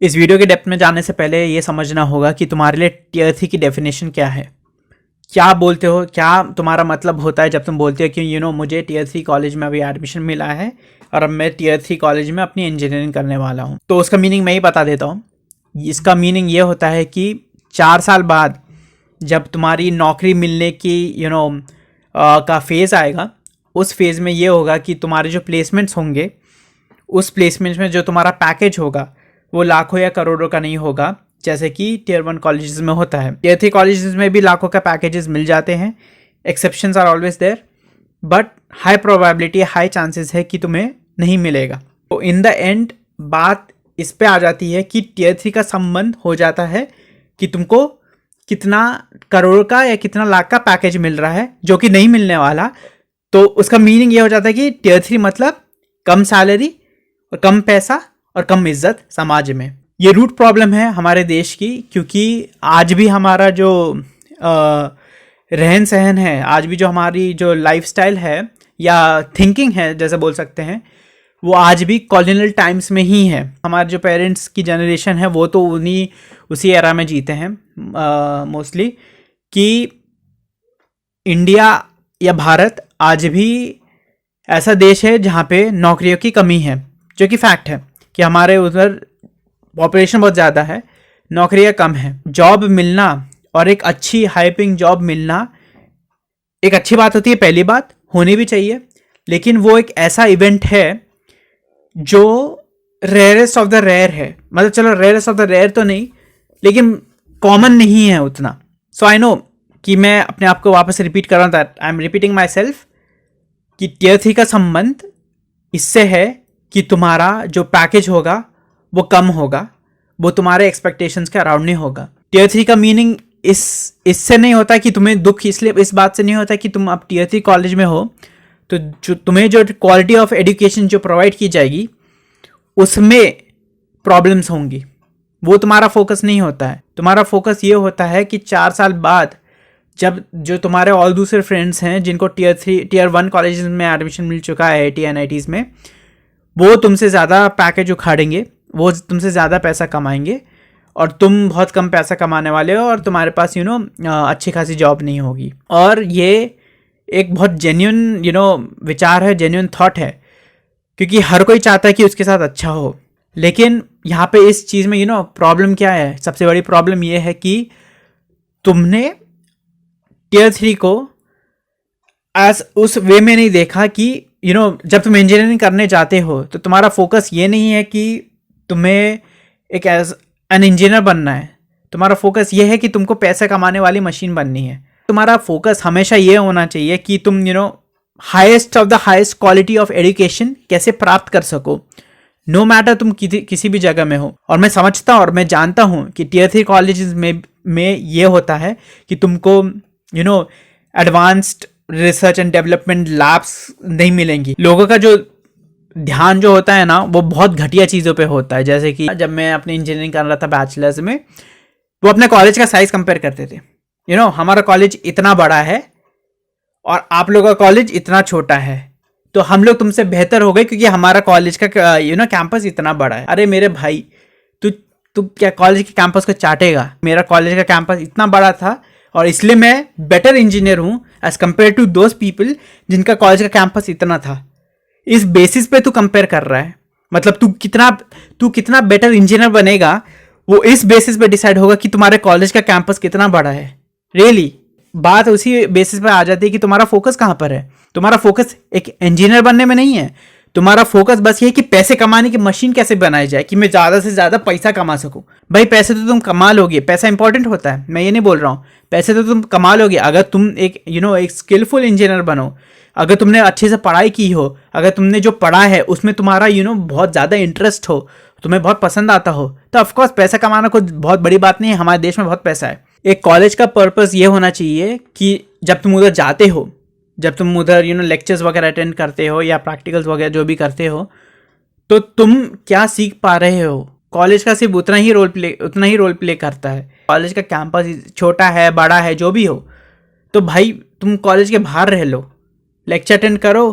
इस वीडियो के डेप्थ में जाने से पहले ये समझना होगा कि तुम्हारे लिए टीयर 3 की डेफिनेशन क्या है। क्या बोलते हो, क्या तुम्हारा मतलब होता है जब तुम बोलते हो कि मुझे टीयर 3 कॉलेज में अभी एडमिशन मिला है और अब मैं टीयर 3 कॉलेज में अपनी इंजीनियरिंग करने वाला हूँ। तो उसका मीनिंग मैं ही बता देता हूँ। इसका मीनिंग ये होता है कि 4 साल बाद जब तुम्हारी नौकरी मिलने की का फेज़ आएगा, उस फेज़ में ये होगा कि तुम्हारे जो प्लेसमेंट्स होंगे, उस प्लेसमेंट्स में जो तुम्हारा पैकेज होगा वो लाखों या करोड़ों का नहीं होगा, जैसे कि टीयर 1 कॉलेजेस में होता है। टीयर 3 कॉलेजेस में भी लाखों का पैकेजेस मिल जाते हैं, exceptions are always there, but high probability, high chances है कि तुम्हें नहीं मिलेगा। तो इन द एंड बात इस पे आ जाती है कि टीयर 3 का संबंध हो जाता है कि तुमको कितना करोड़ का या कितना लाख का पैकेज मिल रहा है, जो कि नहीं मिलने वाला। तो उसका मीनिंग ये हो जाता है कि टीयर 3 मतलब कम सैलरी और कम पैसा और कम इज्जत समाज में। ये रूट प्रॉब्लम है हमारे देश की, क्योंकि आज भी हमारा जो रहन सहन है, आज भी जो हमारी जो लाइफस्टाइल है या थिंकिंग है जैसे बोल सकते हैं, वो आज भी कॉलोनियल टाइम्स में ही है। हमारे जो पेरेंट्स की जनरेशन है वो तो उसी एरा में जीते हैं मोस्टली, कि इंडिया या भारत आज भी ऐसा देश है जहाँ पे नौकरियों की कमी है, जो कि फैक्ट है कि हमारे उधर पॉपुलेशन बहुत ज़्यादा है, नौकरियाँ कम हैं। जॉब मिलना और एक अच्छी हाई पेइंग जॉब मिलना एक अच्छी बात होती है, पहली बात होनी भी चाहिए, लेकिन वो एक ऐसा इवेंट है जो रेयरेस्ट ऑफ द रेयर है। मतलब चलो रेयरेस्ट ऑफ द रेयर तो नहीं, लेकिन कॉमन नहीं है उतना। सो आई नो कि मैं अपने आप को वापस रिपीट कर रहा हूँ, that I am repeating my self, कि टीयर 3 का संबंध इससे है कि तुम्हारा जो पैकेज होगा वो कम होगा, वो तुम्हारे एक्सपेक्टेशंस के अराउंड नहीं होगा। टीयर 3 का मीनिंग इससे नहीं होता कि तुम्हें दुख इसलिए इस बात से नहीं होता कि तुम अब टीयर 3 कॉलेज में हो तो तुम्हें जो क्वालिटी ऑफ एजुकेशन जो प्रोवाइड की जाएगी उसमें प्रॉब्लम्स होंगी, वो तुम्हारा फोकस नहीं होता है। तुम्हारा फोकस ये होता है कि 4 साल बाद जब जो तुम्हारे और दूसरे फ्रेंड्स हैं जिनको टीयर 1 कॉलेज में एडमिशन मिल चुका है IIT NITs में, वो तुमसे ज़्यादा पैकेज उखाड़ेंगे, वो तुमसे ज़्यादा पैसा कमाएंगे और तुम बहुत कम पैसा कमाने वाले हो और तुम्हारे पास अच्छी खासी जॉब नहीं होगी। और ये एक बहुत जेन्युइन विचार है, जेन्युइन थॉट है, क्योंकि हर कोई चाहता है कि उसके साथ अच्छा हो। लेकिन यहाँ पे इस चीज़ में प्रॉब्लम क्या है, सबसे बड़ी प्रॉब्लम ये है कि तुमने टीयर 3 को एज उस वे में नहीं देखा कि जब तुम इंजीनियरिंग करने जाते हो तो तुम्हारा फोकस ये नहीं है कि तुम्हें एक एज एन इंजीनियर बनना है। तुम्हारा फोकस ये है कि तुमको पैसे कमाने वाली मशीन बननी है। तुम्हारा फोकस हमेशा ये होना चाहिए कि तुम highest of the highest quality of education कैसे प्राप्त कर सको, नो मैटर तुम किसी भी जगह में हो। और मैं समझता हूँ और मैं जानता हूँ कि टीयर 3 कॉलेजेस में ये होता है कि तुमको advanced research and development labs नहीं मिलेंगी। लोगों का जो ध्यान जो होता है ना, वो बहुत घटिया चीज़ों पे होता है। जैसे कि जब मैं अपनी इंजीनियरिंग कर रहा था बैचलर्स में, वो अपने कॉलेज का साइज कंपेयर करते थे। हमारा कॉलेज इतना बड़ा है और आप लोगों का कॉलेज इतना छोटा है, तो हम लोग तुमसे बेहतर हो गए क्योंकि हमारा कॉलेज का कैंपस इतना बड़ा है। अरे मेरे भाई, तू क्या कॉलेज के कैंपस को चाटेगा? मेरा कॉलेज का कैंपस इतना बड़ा था और इसलिए मैं बेटर इंजीनियर हूँ as compared to those people जिनका कॉलेज का कैंपस इतना था। इस बेसिस पे तू कंपेयर कर रहा है, मतलब तू कितना बेटर इंजीनियर बनेगा, वो इस बेसिस पे डिसाइड होगा कि तुम्हारे कॉलेज का कैंपस कितना बड़ा है। रियली बात उसी बेसिस पे आ जाती है कि तुम्हारा फोकस कहाँ पर है। तुम्हारा फोकस एक इंजीनियर बनने में नहीं है, तुम्हारा फोकस बस ये कि पैसे कमाने की मशीन कैसे बनाई जाए कि मैं ज़्यादा से ज़्यादा पैसा कमा सकूं। भाई पैसे तो तुम कमा लोगे, पैसा इंपॉर्टेंट होता है, मैं ये नहीं बोल रहा हूँ, पैसे तो तुम कमा लोगे अगर तुम एक एक स्किलफुल इंजीनियर बनो, अगर तुमने अच्छे से पढ़ाई की हो, अगर तुमने जो पढ़ा है उसमें तुम्हारा बहुत ज़्यादा इंटरेस्ट हो, तुम्हें बहुत पसंद आता हो, तो ऑफकोर्स पैसा कमाना कोई बहुत बड़ी बात नहीं है। हमारे देश में बहुत पैसा है। एक कॉलेज का पर्पस ये होना चाहिए कि जब तुम उधर जाते हो, जब तुम उधर लेक्चर्स वगैरह अटेंड करते हो या प्रैक्टिकल्स वगैरह जो भी करते हो, तो तुम क्या सीख पा रहे हो। कॉलेज का सिर्फ उतना ही रोल प्ले करता है। कॉलेज का कैंपस छोटा है, बड़ा है, जो भी हो, तो भाई तुम कॉलेज के बाहर रह लो, लेक्चर अटेंड करो,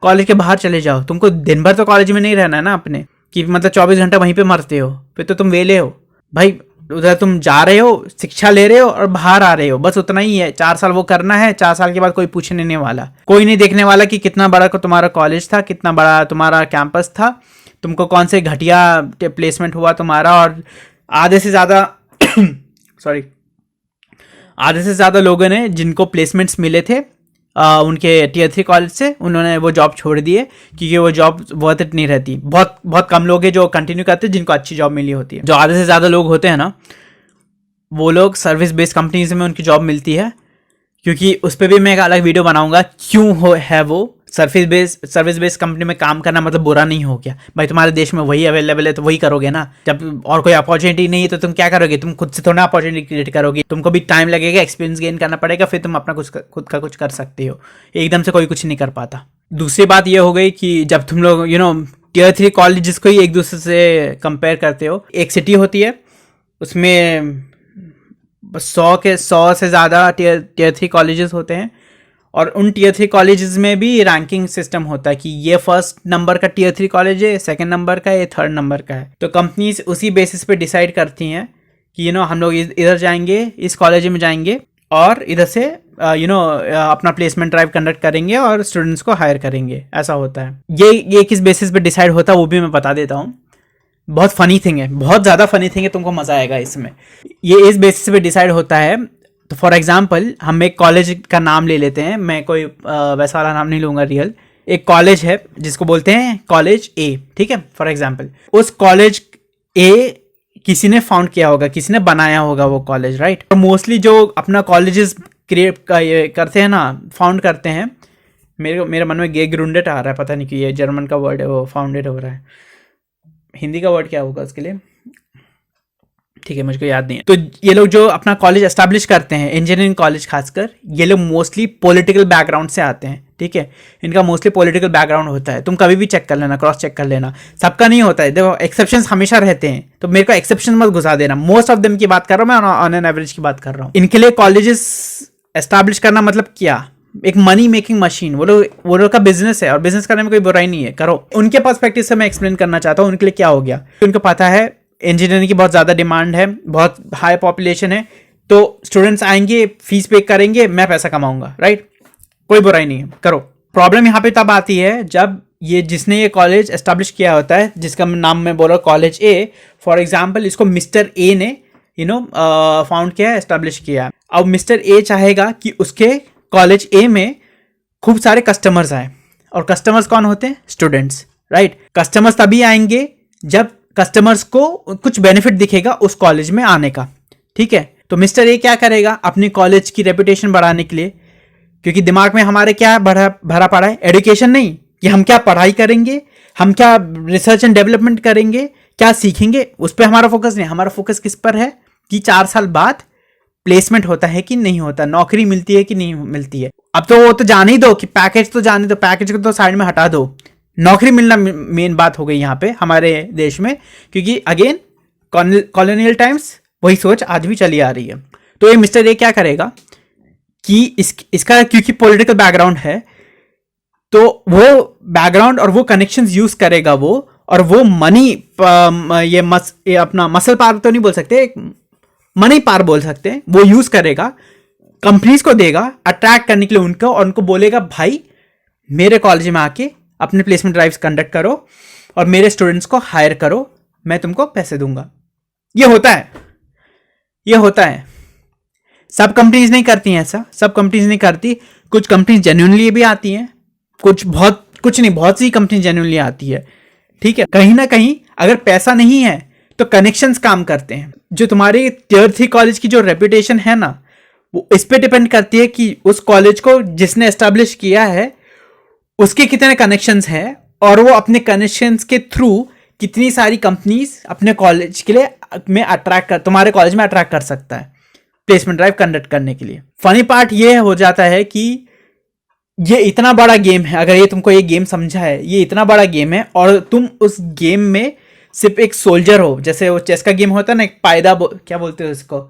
कॉलेज के बाहर चले जाओ। तुमको दिन भर तो कॉलेज में नहीं रहना है ना अपने। कि मतलब 24 घंटा वहीं पे मरते हो, फिर तो तुम वेले हो भाई। उधर तुम जा रहे हो, शिक्षा ले रहे हो और बाहर आ रहे हो, बस उतना ही है। 4 साल वो करना है, 4 साल के बाद कोई पूछने नहीं वाला, कोई नहीं देखने वाला कि कितना बड़ा तुम्हारा कॉलेज था, कितना बड़ा तुम्हारा कैंपस था, तुमको कौन से घटिया प्लेसमेंट हुआ तुम्हारा। और आधे से ज़्यादा सॉरी, आधे से ज़्यादा लोगों ने जिनको प्लेसमेंट्स मिले थे उनके Tier 3 कॉलेज से, उन्होंने वो जॉब छोड़ दिए क्योंकि वो जॉब वर्थ इट नहीं रहती। बहुत बहुत कम लोग हैं जो कंटिन्यू करते हैं, जिनको अच्छी जॉब मिली होती है। जो आधे से ज़्यादा लोग होते हैं ना, वो लोग सर्विस बेस्ड कंपनीज में उनकी जॉब मिलती है, क्योंकि उस पर भी मैं एक अलग वीडियो बनाऊंगा क्यों है वो सर्विस बेस्ड कंपनी में काम करना मतलब बुरा नहीं हो गया भाई। तुम्हारे देश में वही अवेलेबल है तो वही करोगे ना। जब और कोई अपॉर्चुनिटी नहीं है तो तुम क्या करोगे, तुम खुद से थोड़ा अपॉर्चुनिटी क्रिएट करोगे। तुमको भी टाइम लगेगा, एक्सपीरियंस गेन करना पड़ेगा, फिर तुम अपना खुद का कुछ कर सकते हो। एकदम से कोई कुछ नहीं कर पाता। दूसरी बात ये हो गई कि जब तुम लोग Tier 3 कॉलेजेस को ही एक दूसरे से कंपेयर करते हो, एक सिटी होती है उसमें 100 से ज़्यादा Tier 3 कॉलेजेस होते हैं, और उन Tier 3 कॉलेजेस में भी रैंकिंग सिस्टम होता है कि ये फर्स्ट नंबर का Tier 3 कॉलेज है, सेकंड नंबर का है, ये थर्ड नंबर का है। तो कंपनीज उसी बेसिस पे डिसाइड करती हैं कि हम लोग इधर जाएंगे, इस कॉलेज में जाएंगे और इधर से अपना प्लेसमेंट ड्राइव कंडक्ट करेंगे और स्टूडेंट्स को हायर करेंगे। ऐसा होता है। ये किस बेसिस पे डिसाइड होता है वो भी मैं बता देता हूँ। बहुत फनी थिंग है, बहुत ज़्यादा फनी थिंग है, तुमको मज़ा आएगा इसमें। ये इस बेसिस पे डिसाइड होता है। तो फॉर एग्जांपल हम एक कॉलेज का नाम ले लेते हैं, मैं कोई वैसा वाला नाम नहीं लूँगा रियल। एक कॉलेज है जिसको बोलते हैं कॉलेज ए, ठीक है। फॉर एग्जांपल उस कॉलेज ए किसी ने फाउंड किया होगा, किसी ने बनाया होगा वो कॉलेज, राइट। और मोस्टली जो अपना कॉलेजेस क्रिएट करते हैं ना, फाउंड करते हैं, मेरे मन में गेग्रुंडेट आ रहा है, पता नहीं कि ये जर्मन का वर्ड है, वो फाउंडेड हो रहा है। हिंदी का वर्ड क्या होगा उसके लिए, ठीक है, मुझको याद नहीं है। तो ये लोग जो अपना कॉलेज एस्टैब्लिश करते हैं, इंजीनियरिंग कॉलेज खासकर, ये लोग मोस्टली पॉलिटिकल बैकग्राउंड से आते हैं, ठीक है। इनका मोस्टली पॉलिटिकल बैकग्राउंड होता है। तुम कभी भी चेक कर लेना, क्रॉस चेक कर लेना, सबका नहीं होता है। देखो एक्सेप्शंस हमेशा रहते हैं, तो मेरे को एक्सेप्शन मत घुसा देना। मोस्ट ऑफ देम की बात कर रहा हूँ मैं, ऑन एन एवरेज की बात कर रहा हूँ। इनके लिए कॉलेजेस एस्टैब्लिश करना मतलब क्या, एक मनी मेकिंग मशीन। वो लोग का बिजनेस है और बिजनेस करने में कोई बुराई नहीं है, करो। उनके पर्सपेक्टिव से मैं एक्सप्लेन करना चाहता हूँ उनके लिए क्या हो गया। उनको पता है इंजीनियरिंग की बहुत ज़्यादा डिमांड है, बहुत हाई पॉपुलेशन है, तो स्टूडेंट्स आएंगे, फीस पे करेंगे, मैं पैसा कमाऊंगा, राइट। कोई बुराई नहीं है, करो। प्रॉब्लम यहाँ पे तब आती है जब जिसने ये कॉलेज एस्टैब्लिश किया होता है, जिसका नाम मैं बोल रहा हूँ कॉलेज ए, फॉर एग्जाम्पल इसको मिस्टर ए ने फाउंड किया, एस्टैब्लिश किया। अब मिस्टर ए चाहेगा कि उसके कॉलेज ए में खूब सारे कस्टमर्स आए, और कस्टमर्स कौन होते हैं, स्टूडेंट्स, राइट। कस्टमर्स तभी आएंगे जब कस्टमर्स को कुछ बेनिफिट दिखेगा उस कॉलेज में आने का, ठीक है। तो मिस्टर ए क्या करेगा अपनी कॉलेज की रेपुटेशन बढ़ाने के लिए, क्योंकि दिमाग में हमारे क्या भरा पड़ा है, एजुकेशन नहीं, कि हम क्या पढ़ाई करेंगे, हम क्या रिसर्च एंड डेवलपमेंट करेंगे, क्या सीखेंगे, उस पर हमारा फोकस नहीं। हमारा फोकस किस पर है कि 4 साल बाद प्लेसमेंट होता है कि नहीं होता, नौकरी मिलती है कि नहीं मिलती है। अब तो वो तो जाने ही दो कि पैकेज तो जाने दो, पैकेज को तो साइड में हटा दो, नौकरी मिलना मेन बात हो गई यहाँ पे हमारे देश में। क्योंकि अगेन कॉलोनियल टाइम्स वही सोच आज भी चली आ रही है। तो ये मिस्टर ए क्या करेगा कि इसका क्योंकि पॉलिटिकल बैकग्राउंड है, तो वो बैकग्राउंड और वो कनेक्शंस यूज करेगा वो, और वो मनी ये अपना मसल पावर तो नहीं बोल सकते, मनी पावर बोल सकते हैं, वो यूज करेगा, कंपनीज को देगा अट्रैक्ट करने के लिए उनको, और उनको बोलेगा भाई मेरे कॉलेज में आके अपने प्लेसमेंट ड्राइव्स कंडक्ट करो और मेरे स्टूडेंट्स को हायर करो, मैं तुमको पैसे दूंगा। ये होता है। सब कंपनीज नहीं करती हैं ऐसा, सब कंपनीज नहीं करती। कुछ कंपनीज जेन्युइनली भी आती हैं, बहुत सी कंपनी जेन्युइनली आती है, ठीक है। कहीं ना कहीं अगर पैसा नहीं है तो कनेक्शंस काम करते हैं। जो तुम्हारी Tier 3 कॉलेज की जो रेपुटेशन है ना, वो इस पे डिपेंड करती है कि उस कॉलेज को जिसने एस्टैब्लिश किया है उसके कितने कनेक्शंस हैं, और वो अपने कनेक्शंस के थ्रू कितनी सारी कंपनीज अपने कॉलेज के लिए में तुम्हारे कॉलेज में अट्रैक्ट कर सकता है प्लेसमेंट ड्राइव कंडक्ट करने के लिए। फनी पार्ट ये हो जाता है कि ये इतना बड़ा गेम है, अगर ये तुमको ये गेम समझा है, ये इतना बड़ा गेम है, और तुम उस गेम में सिर्फ एक सोल्जर हो। जैसे वो चेस का गेम होता है ना, एक पायदा क्या बोलते हो इसको,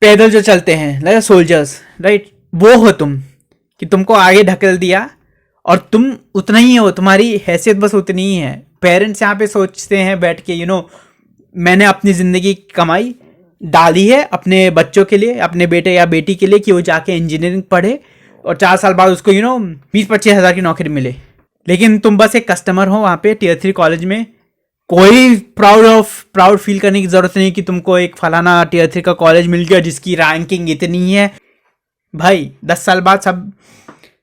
पैदल जो चलते हैं, लाइक सोल्जर्स, राइट। वो हो तुम, कि तुमको आगे ढकेल दिया और तुम उतना ही हो, तुम्हारी हैसियत बस उतनी ही है, पेरेंट्स यहाँ पे सोचते हैं बैठ के मैंने अपनी ज़िंदगी की कमाई डाली है अपने बच्चों के लिए, अपने बेटे या बेटी के लिए, कि वो जाके इंजीनियरिंग पढ़े और 4 साल बाद उसको 20-25 हज़ार की नौकरी मिले। लेकिन तुम बस एक कस्टमर हो वहाँ पे Tier 3 कॉलेज में। कोई प्राउड फील करने की ज़रूरत नहीं कि तुमको एक फलाना Tier 3 का कॉलेज मिल गया जिसकी रैंकिंग इतनी है। भाई 10 साल बाद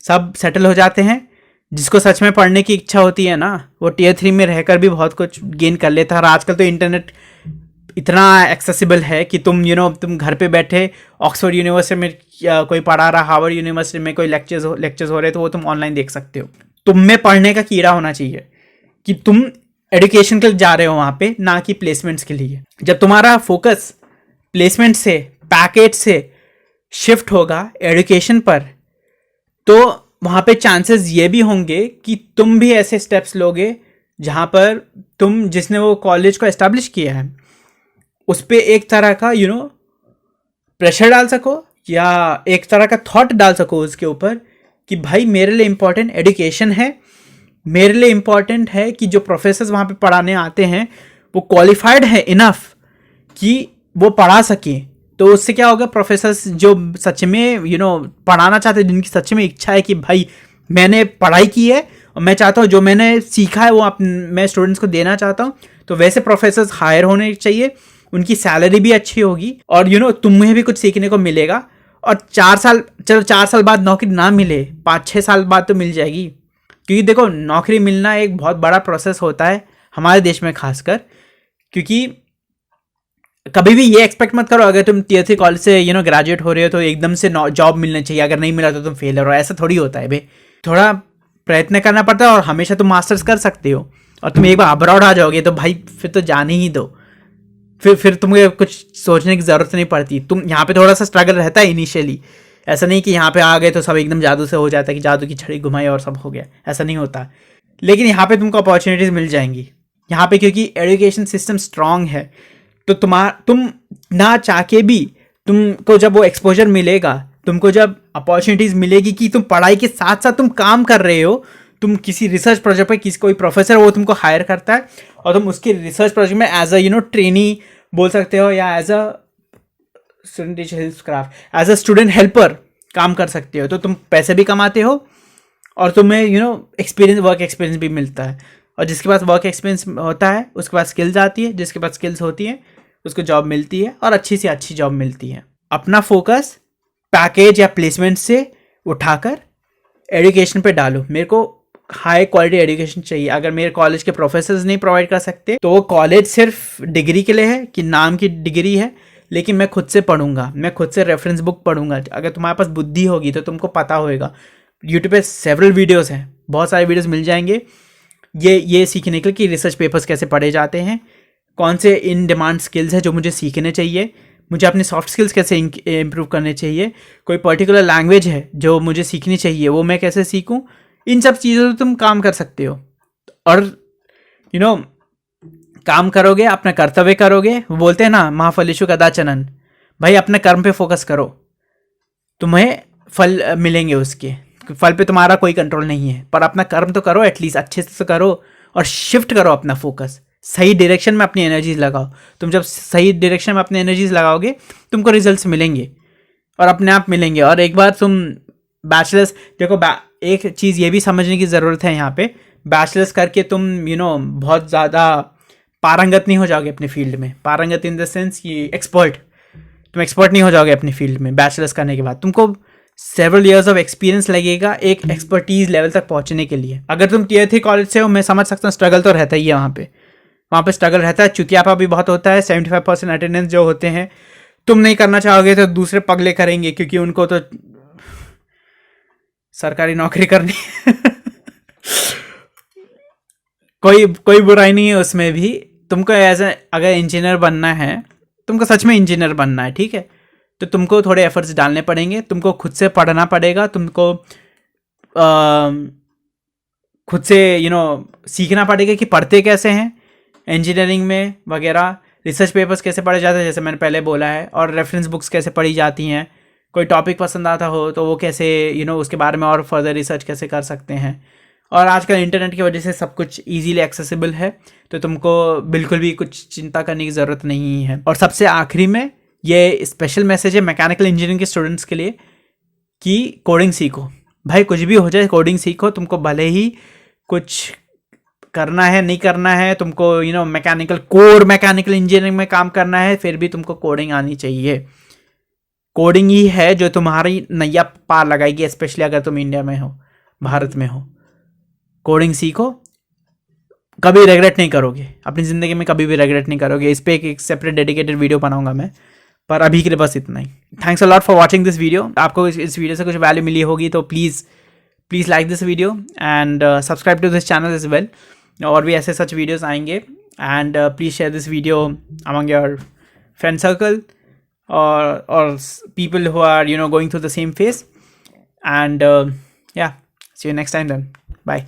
सब सेटल हो जाते हैं। जिसको सच में पढ़ने की इच्छा होती है ना, वो Tier 3 में रहकर भी बहुत कुछ गेन कर लेता है। और आजकल तो इंटरनेट इतना एक्सेसिबल है कि तुम घर पे बैठे ऑक्सफोर्ड यूनिवर्सिटी में कोई पढ़ा रहा, हार्वर्ड यूनिवर्सिटी में कोई लेक्चर्स हो रहे, तो वो तुम ऑनलाइन देख सकते हो। तुम में पढ़ने का कीड़ा होना चाहिए कि तुम एजुकेशन के लिए जा रहे हो वहाँ पे, ना कि प्लेसमेंट्स के लिए। जब तुम्हारा फोकस प्लेसमेंट से, पैकेज से शिफ्ट होगा एजुकेशन पर, तो वहाँ पे चांसेस ये भी होंगे कि तुम भी ऐसे स्टेप्स लोगे जहाँ पर तुम, जिसने वो कॉलेज को एस्टैब्लिश किया है, उस पर एक तरह का प्रेशर डाल सको या एक तरह का थॉट डाल सको उसके ऊपर कि भाई मेरे लिए इम्पोर्टेंट एजुकेशन है, मेरे लिए इम्पॉर्टेंट है कि जो प्रोफेसर्स वहाँ पे पढ़ाने आते हैं वो क्वालिफाइड है इनफ कि वो पढ़ा सकें। तो उससे क्या होगा, प्रोफेसर्स जो सच में पढ़ाना चाहते हैं, जिनकी सच में इच्छा है कि भाई मैंने पढ़ाई की है और मैं चाहता हूँ जो मैंने सीखा है वो मैं स्टूडेंट्स को देना चाहता हूँ, तो वैसे प्रोफेसर्स हायर होने चाहिए। उनकी सैलरी भी अच्छी होगी और तुम्हें भी कुछ सीखने को मिलेगा। और 4 साल बाद नौकरी ना मिले, 5-6 साल बाद तो मिल जाएगी। क्योंकि देखो, नौकरी मिलना एक बहुत बड़ा प्रोसेस होता है हमारे देश में खासकर। क्योंकि कभी भी ये एक्सपेक्ट मत करो अगर तुम Tier 3 कॉलेज से ग्रेजुएट हो रहे हो तो एकदम से जॉब मिलना चाहिए, अगर नहीं मिला तो तुम फेल हो। ऐसा थोड़ी होता है भाई, थोड़ा प्रयत्न करना पड़ता है। और हमेशा तुम मास्टर्स कर सकते हो, और तुम एक बार अब्रॉड आ जाओगे तो भाई फिर तो जाने ही दो। फिर तुम्हें कुछ सोचने की ज़रूरत नहीं पड़ती। तुम यहाँ पे थोड़ा सा स्ट्रगल रहता है इनिशियली। ऐसा नहीं कि यहाँ पे आ गए तो सब एकदम जादू से हो जाता है कि जादू की छड़ी घुमाई और सब हो गया, ऐसा नहीं होता। लेकिन यहाँ पे तुमको अपॉर्चुनिटीज़ मिल जाएंगी यहाँ पे, क्योंकि एजुकेशन सिस्टम स्ट्रांग है। तो तुम ना चाह के भी तुमको जब वो एक्सपोजर मिलेगा, तुमको जब अपॉर्चुनिटीज़ मिलेगी कि तुम पढ़ाई के साथ साथ तुम काम कर रहे हो, तुम किसी रिसर्च प्रोजेक्ट पे, किसी कोई प्रोफेसर वो तुमको हायर करता है और तुम उसके रिसर्च प्रोजेक्ट में एज अ ट्रेनी बोल सकते हो या एज अ स्टूडेंट हेल्पर काम कर सकते हो। तो तुम पैसे भी कमाते हो और तुम्हें वर्क एक्सपीरियंस भी मिलता है। और जिसके पास वर्क एक्सपीरियंस होता है उसके पास स्किल्स आती है, जिसके पास स्किल्स होती है उसको जॉब मिलती है, और अच्छी से अच्छी जॉब मिलती है। अपना फोकस पैकेज या प्लेसमेंट से उठाकर एजुकेशन पे डालो। मेरे को हाई क्वालिटी एजुकेशन चाहिए। अगर मेरे कॉलेज के प्रोफेसर्स नहीं प्रोवाइड कर सकते तो वो कॉलेज सिर्फ डिग्री के लिए है कि नाम की डिग्री है, लेकिन मैं खुद से पढ़ूंगा, मैं खुद से रेफरेंस बुक पढ़ूंगा। अगर तुम्हारे पास बुद्धि होगी तो तुमको पता होएगा। यूट्यूब पे सेवरल वीडियोस हैं, बहुत सारे वीडियोस मिल जाएंगे ये सीखने के लिए कि रिसर्च पेपर्स कैसे पढ़े जाते हैं, कौन से इन डिमांड स्किल्स हैं जो मुझे सीखने चाहिए, मुझे अपने सॉफ्ट स्किल्स कैसे इम्प्रूव करने चाहिए, कोई पर्टिकुलर लैंग्वेज है जो मुझे सीखनी चाहिए वो मैं कैसे सीखूं। इन सब चीज़ों से तुम काम कर सकते हो। और काम करोगे, अपना कर्तव्य करोगे। वो बोलते हैं ना, महाफलेषु कदाचन। भाई अपने कर्म पे फोकस करो, तुम्हें फल मिलेंगे। उसके फल पे तुम्हारा कोई कंट्रोल नहीं है, पर अपना कर्म तो करो, एटलीस्ट अच्छे से करो और शिफ्ट करो अपना फोकस। सही डायरेक्शन में अपनी एनर्जीज लगाओ। तुम जब सही डायरेक्शन में अपनी एनर्जीज लगाओगे तुमको रिजल्ट्स मिलेंगे और अपने आप मिलेंगे। और एक बार तुम बैचलर्स, देखो एक चीज़ ये भी समझने की ज़रूरत है यहाँ पे, बैचलर्स करके तुम बहुत ज़्यादा पारंगत नहीं हो जाओगे अपने फील्ड में। पारंगत इन द सेंस कि तुम एक्सपर्ट नहीं हो जाओगे अपनी फील्ड में बैचलर्स करने के बाद। तुमको सेवरल ईयर्स ऑफ एक्सपीरियंस लगेगा एक एक्सपर्टीज लेवल तक पहुंचने के लिए। अगर तुम Tier 3 कॉलेज से हो, मैं समझ सकता हूँ स्ट्रगल तो रहता ही है वहाँ पे स्ट्रगल रहता है। चुतियापा भी बहुत होता है। 75% अटेंडेंस जो होते हैं, तुम नहीं करना चाहोगे तो दूसरे पगले करेंगे, क्योंकि उनको तो सरकारी नौकरी करनी कोई बुराई नहीं है उसमें भी। तुमको अगर इंजीनियर बनना है, तुमको सच में इंजीनियर बनना है, ठीक है, तो तुमको थोड़े एफर्ट्स डालने पड़ेंगे। तुमको खुद से पढ़ना पड़ेगा, तुमको खुद से सीखना पड़ेगा कि पढ़ते कैसे हैं इंजीनियरिंग में वगैरह, रिसर्च पेपर्स कैसे पढ़े जाते हैं जैसे मैंने पहले बोला है, और रेफरेंस बुक्स कैसे पढ़ी जाती हैं। कोई टॉपिक पसंद आता हो तो वो कैसे उसके बारे में और फर्दर रिसर्च कैसे कर सकते हैं। और आजकल इंटरनेट की वजह से सब कुछ इजीली एक्सेसिबल है, तो तुमको बिल्कुल भी कुछ चिंता करने की ज़रूरत नहीं है। और सबसे आखिरी में ये स्पेशल मैसेज है मैकेनिकल इंजीनियरिंग के स्टूडेंट्स के लिए कि कोडिंग सीखो भाई, कुछ भी हो जाए कोडिंग सीखो। तुमको भले ही कुछ करना है नहीं करना है, तुमको मैकेनिकल इंजीनियरिंग में काम करना है, फिर भी तुमको कोडिंग आनी चाहिए। कोडिंग ही है जो तुम्हारी नैया पार लगाएगी, स्पेशली अगर तुम इंडिया में हो, भारत में हो। कोडिंग सीखो, कभी रेगरेट नहीं करोगे अपनी ज़िंदगी में, कभी भी रेगरेट नहीं करोगे। इस पर एक सेपरेट डेडिकेटेड वीडियो बनाऊंगा मैं, पर अभी के लिए बस इतना ही। Thanks a lot for watching this video. आपको इस वीडियो से कुछ वैल्यू मिली होगी तो please like this video and subscribe to this channel as well. और भी ऐसे सच वीडियोस आएंगे। And please share this video among your friend circle or people who are going through the same phase. And yeah, see you next time then. Bye.